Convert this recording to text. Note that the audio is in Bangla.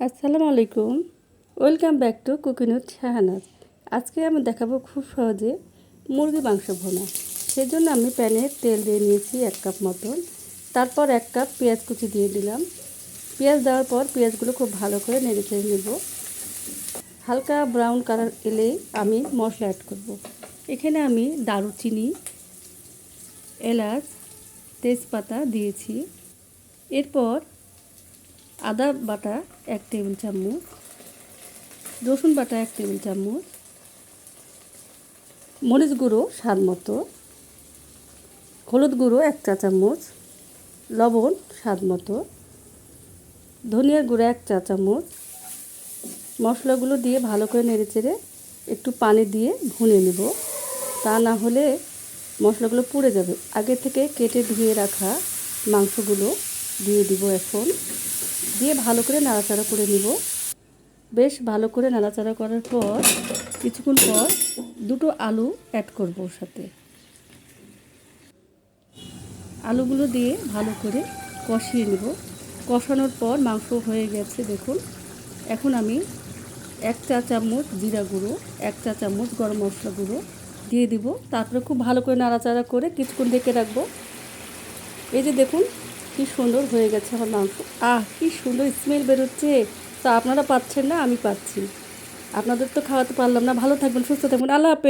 আসসালামু আলাইকুম, welcome back to cooking with Shahanaz. আজকে আমি দেখাবো খুব সহজে মুরগি মাংস ভুনা। সেজন্য আমি প্যানে তেল দিয়ে নিয়েছি 1 কাপ মতন। তারপর 1 কাপ পেঁয়াজ কুচি দিয়ে দিলাম। পেঁয়াজ দেওয়ার পর পেঁয়াজগুলো খুব ভালো করে নেড়ে চেড়ে নেব। হালকা ব্রাউন কালার এলেই আমি মশলা অ্যাড করব। এখানে আমি দারুচিনি, এলাচ, তেজপাতা দিয়েছি। এরপর আদা বাটা 1 টেবিল চামচ, রসুন বাটা 1 টেবিল চামচ, মরিচ গুঁড়ো স্বাদ মতো, হলুদ গুঁড়ো 1 চা চামচ, লবণ স্বাদ মতো, ধনিয়ার গুঁড়ো 1 চা চামচ। মশলাগুলো দিয়ে ভালো করে নেড়েচেড়ে একটু পানি দিয়ে ভুনে নেব, তা না হলে মশলাগুলো পুড়ে যাবে। আগে থেকে কেটে ধুয়ে রাখা মাংসগুলো দিয়ে দিব এখন, দিয়ে ভালো করে নাড়াচাড়া করে নিব। বেশ ভালো করে নাড়াচাড়া করার পর কিছুক্ষণ পর 2টো আলু অ্যাড করব ওর সাথে। আলুগুলো দিয়ে ভালো করে কষিয়ে নেব। কষানোর পর মাংস হয়ে গেছে দেখুন। এখন আমি 1 চা চামচ জিরা গুঁড়ো, 1 চা চামচ গরম মশলা গুঁড়ো দিয়ে দিব। তারপরে খুব ভালো করে নাড়াচাড়া করে কিছুক্ষণ ঢেকে রাখবো। এই যে দেখুন কি সুন্দর হয়ে গেছে আমার মাংস। কি সুন্দর স্মেল বেরোচ্ছে। তা আপনারা পাচ্ছেন না, আমি পাচ্ছি। আপনাদের তো খাওয়াতে পারলাম না। ভালো থাকবেন, সুস্থ থাকবেন। আল্লাহ হাফেজ।